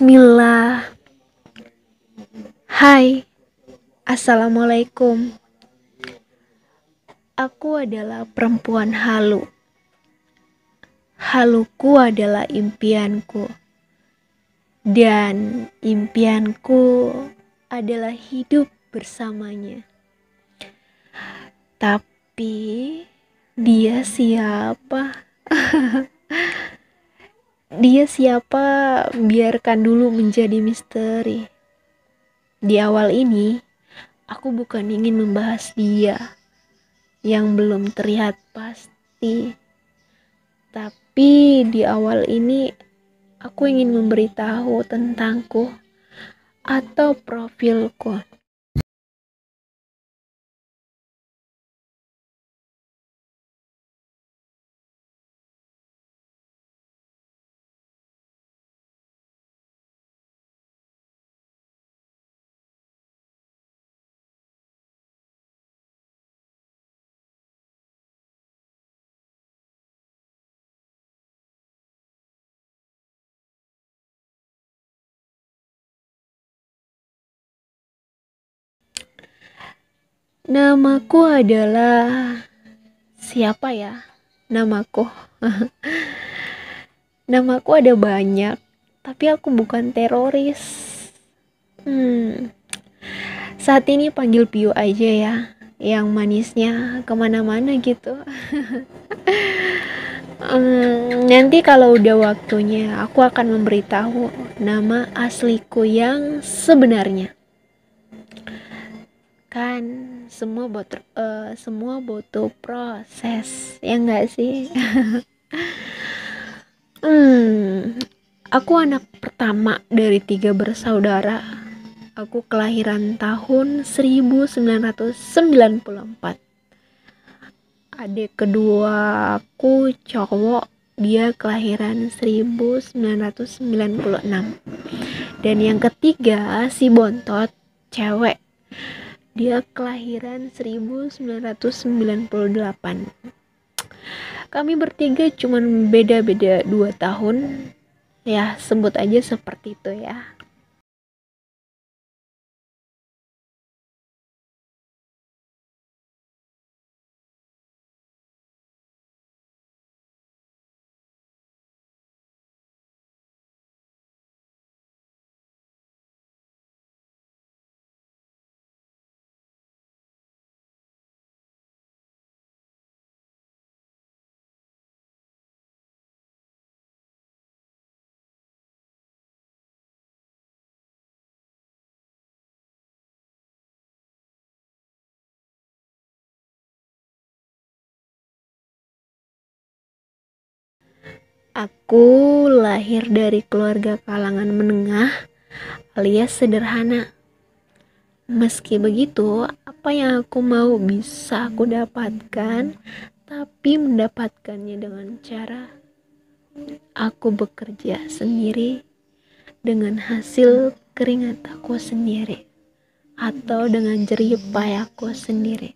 Bismillah. Hai, Assalamualaikum. Aku adalah perempuan halu. Haluku adalah impianku. Dan impianku adalah hidup bersamanya. Tapi dia siapa? Dia siapa? Biarkan dulu menjadi misteri. Di awal ini, aku bukan ingin membahas dia yang belum terlihat pasti. Tapi di awal ini aku ingin memberitahu tentangku atau profilku. Namaku adalah siapa ya? Namaku. Namaku ada banyak, tapi aku bukan teroris. Hmm, saat ini panggil Pio aja ya, yang manisnya kemana-mana gitu. Nanti kalau udah waktunya, aku akan memberitahu nama asliku yang sebenarnya. Kan semua butuh proses, ya enggak sih? Aku anak pertama dari 3 bersaudara. Aku kelahiran tahun 1994. Adik kedua aku cowok, dia kelahiran 1996. Dan yang ketiga si bontot cewek, dia kelahiran 1998. Kami bertiga cuman beda-beda 2 tahun. Ya, sebut aja seperti itu ya. Aku lahir dari keluarga kalangan menengah alias sederhana. Meski begitu, apa yang aku mau bisa aku dapatkan, tapi mendapatkannya dengan cara aku bekerja sendiri dengan hasil keringat aku sendiri atau dengan jerih payah aku sendiri.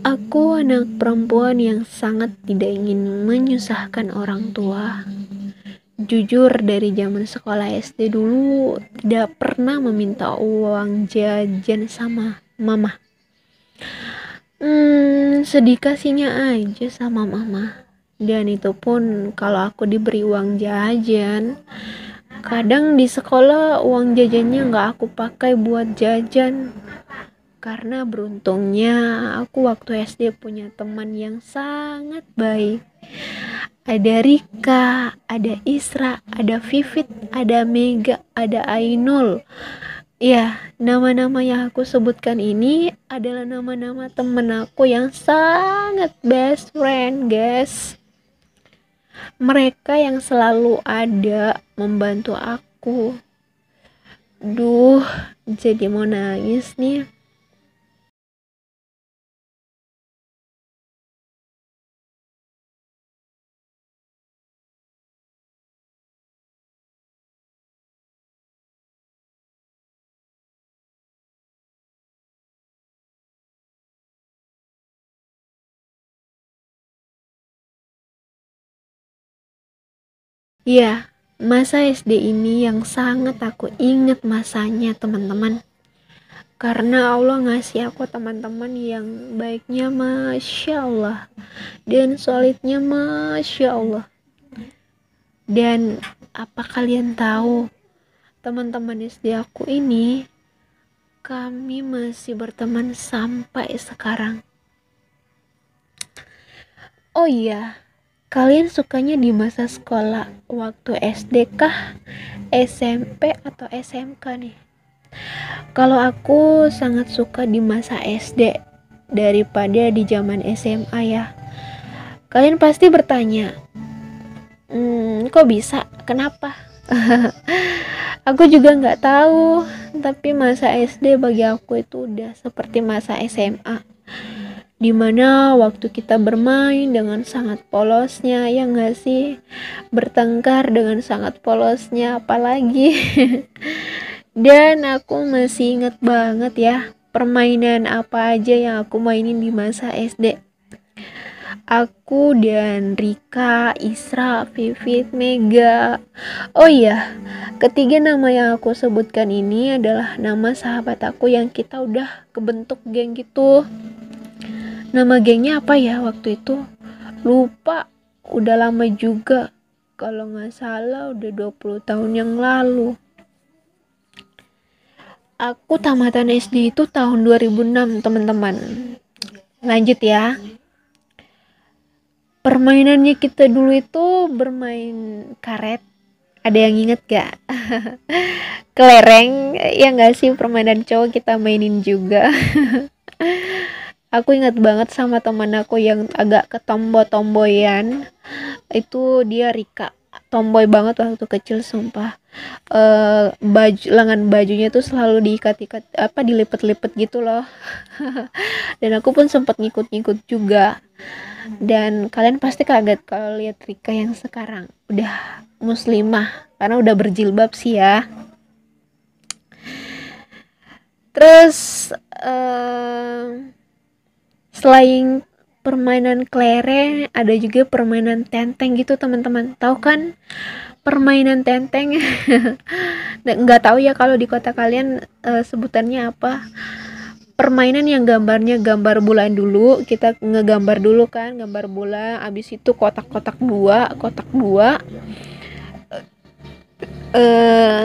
Aku anak perempuan yang sangat tidak ingin menyusahkan orang tua. Jujur dari zaman sekolah SD dulu tidak pernah meminta uang jajan sama mama. Sedikasihnya aja sama mama. Dan itu pun kalau aku diberi uang jajan. Kadang di sekolah uang jajannya nggak aku pakai buat jajan. Karena beruntungnya aku waktu SD punya teman yang sangat baik. Ada Rika, ada Isra, ada Vivit, ada Mega, ada Ainul. Ya, nama-nama yang aku sebutkan ini adalah nama-nama temen aku yang sangat best friend, guys. Mereka yang selalu ada membantu aku. Duh, jadi mau nangis nih. Ya, masa SD ini yang sangat aku ingat masanya teman-teman. Karena Allah ngasih aku teman-teman yang baiknya Masya Allah. Dan solidnya Masya Allah. Dan apa kalian tahu, teman-teman SD aku ini, kami masih berteman sampai sekarang. Oh iya, kalian sukanya di masa sekolah waktu SD kah, SMP atau SMK nih? Kalau aku sangat suka di masa SD daripada di zaman SMA ya. Kalian pasti bertanya, kok bisa? Kenapa? Aku juga nggak tahu, tapi masa SD bagi aku itu udah seperti masa SMA, dimana waktu kita bermain dengan sangat polosnya, ya nggak sih? Bertengkar dengan sangat polosnya, apalagi. Dan aku masih inget banget ya, permainan apa aja yang aku mainin di masa SD. Aku dan Rika, Isra, Vivit, Mega. Oh iya, ketiga nama yang aku sebutkan ini adalah nama sahabat aku yang kita udah kebentuk geng gitu. Nama gengnya apa ya waktu itu? Lupa, udah lama juga. Kalau nggak salah udah 20 tahun yang lalu. Aku tamatan SD itu tahun 2006 teman-teman. Lanjut ya. Permainannya kita dulu itu bermain karet. Ada yang inget gak? Kelereng, ya gak sih, permainan cowok kita mainin juga. Aku ingat banget sama teman aku yang agak ketomboy-tomboyan. Itu dia Rika. Tomboy banget waktu kecil sumpah. Baju lengan bajunya tuh selalu diikat-ikat apa dilipet-lipet gitu loh. Dan aku pun sempat ngikut-ngikut juga. Dan kalian pasti kaget kalau lihat Rika yang sekarang udah muslimah karena udah berjilbab sih ya. Terus selain permainan kelereng ada juga permainan tenteng gitu teman-teman. Tahu kan permainan tenteng? Nggak tahu ya kalau di kota kalian sebutannya apa. Permainan yang gambarnya gambar bulan dulu, kita ngegambar dulu kan gambar bulan, abis itu kotak dua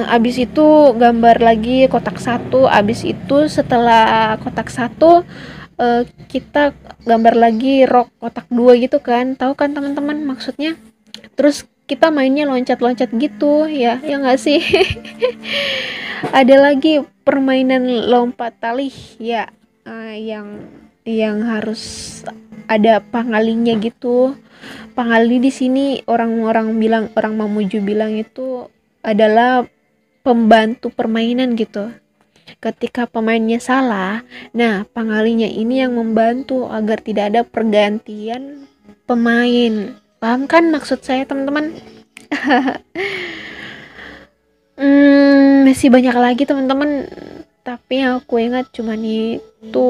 abis itu gambar lagi kotak satu, abis itu setelah kotak satu kita gambar lagi rok kotak dua gitu kan, tahu kan teman-teman maksudnya. Terus kita mainnya loncat-loncat gitu ya nggak sih? Ada lagi permainan lompat tali ya, yang harus ada pangalinya gitu. Pangali di sini orang-orang bilang, orang Mamuju bilang itu adalah pembantu permainan gitu. Ketika pemainnya salah, nah pangalinya ini yang membantu agar tidak ada pergantian pemain. Paham kan maksud saya teman-teman? Masih banyak lagi teman-teman, tapi yang aku ingat cuma itu.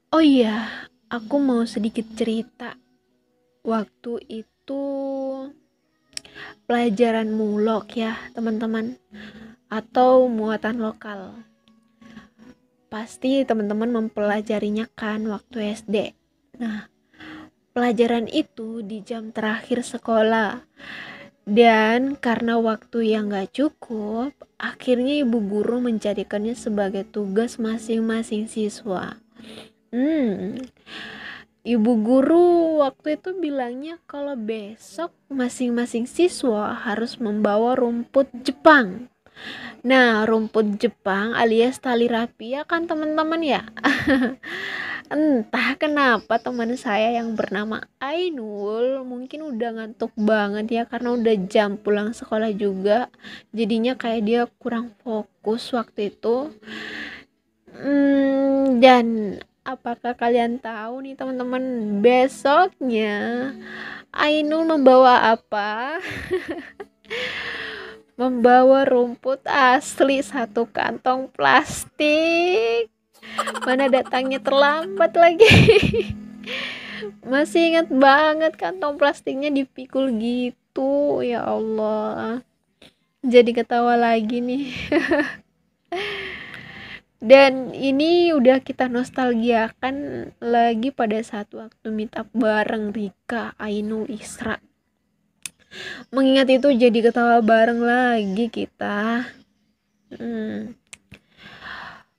Oh iya, aku mau sedikit cerita. Waktu itu pelajaran mulok ya teman-teman, atau muatan lokal. Pasti teman-teman mempelajarinya kan waktu SD. Nah, pelajaran itu di jam terakhir sekolah. Dan karena waktu yang gak cukup, akhirnya ibu guru menjadikannya sebagai tugas masing-masing siswa. Ibu guru waktu itu bilangnya kalau besok masing-masing siswa harus membawa rumput Jepang. Nah, rumput Jepang alias tali rapia kan teman-teman ya. Entah kenapa teman saya yang bernama Ainul mungkin udah ngantuk banget ya, karena udah jam pulang sekolah juga. Jadinya kayak dia kurang fokus waktu itu. Dan apakah kalian tahu nih teman-teman, besoknya Ainul membawa apa? Membawa rumput asli satu kantong plastik. Mana datangnya terlambat lagi. Masih ingat banget kantong plastiknya dipikul gitu. Ya Allah. Jadi ketawa lagi nih. Dan ini udah kita nostalgiakan lagi pada saat waktu meet up bareng Rika, Ainul, Isra. Mengingat itu jadi ketawa bareng lagi kita.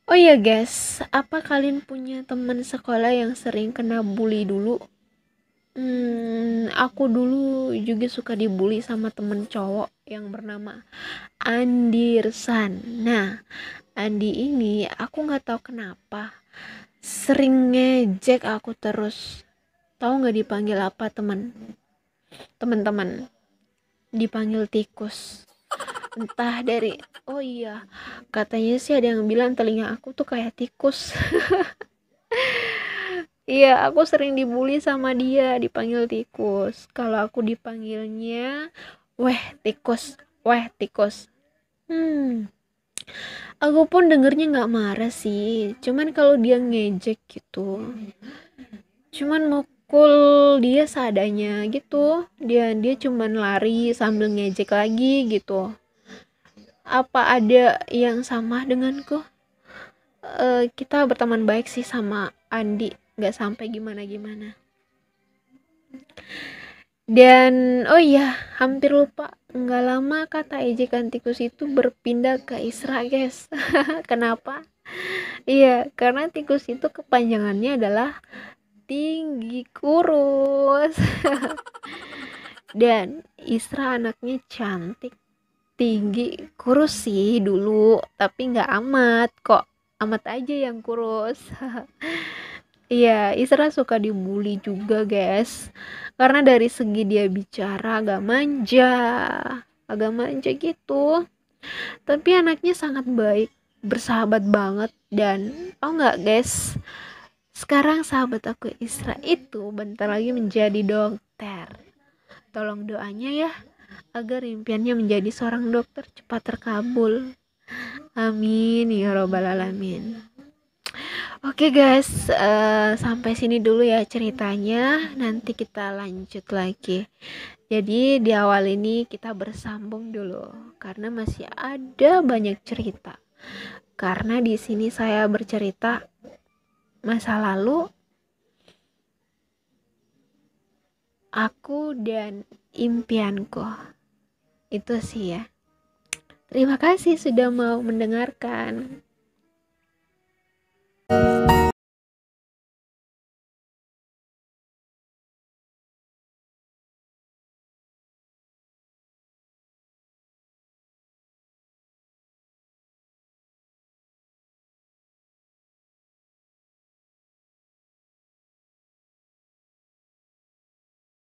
Oh iya guys, apa kalian punya teman sekolah yang sering kena bully dulu? Aku dulu juga suka dibully sama temen cowok yang bernama Andirsan. Nah, Andi ini aku nggak tahu kenapa sering ngejek aku terus. Tahu nggak dipanggil apa teman-teman? Dipanggil tikus. Entah dari, oh iya, katanya sih ada yang bilang telinga aku tuh kayak tikus. Iya, aku sering dibully sama dia, dipanggil tikus. Kalau aku dipanggilnya, weh tikus, weh tikus. Aku pun dengernya nggak marah sih, cuman kalau dia ngejek gitu, cuman mukul dia seadanya gitu. Dia cuman lari sambil ngejek lagi gitu. Apa ada yang sama denganku? Kita berteman baik sih sama Andi, nggak sampai gimana-gimana. Dan oh iya, hampir lupa, nggak lama kata ejekan tikus itu berpindah ke Isra guys. Kenapa? Iya, karena tikus itu kepanjangannya adalah tinggi kurus. Dan Isra anaknya cantik, tinggi, kurus sih dulu, tapi nggak amat kok, amat aja yang kurus. Iya, Isra suka dibully juga guys, karena dari segi dia bicara agak manja gitu, tapi anaknya sangat baik, bersahabat banget. Dan oh nggak guys, sekarang sahabat aku Isra itu bentar lagi menjadi dokter. Tolong doanya ya, agar impiannya menjadi seorang dokter cepat terkabul. Amin ya robbal alamin. Oke guys, sampai sini dulu ya ceritanya. Nanti kita lanjut lagi. Jadi di awal ini kita bersambung dulu karena masih ada banyak cerita. Karena di sini saya bercerita masa lalu aku dan impianku. Itu sih ya. Terima kasih sudah mau mendengarkan.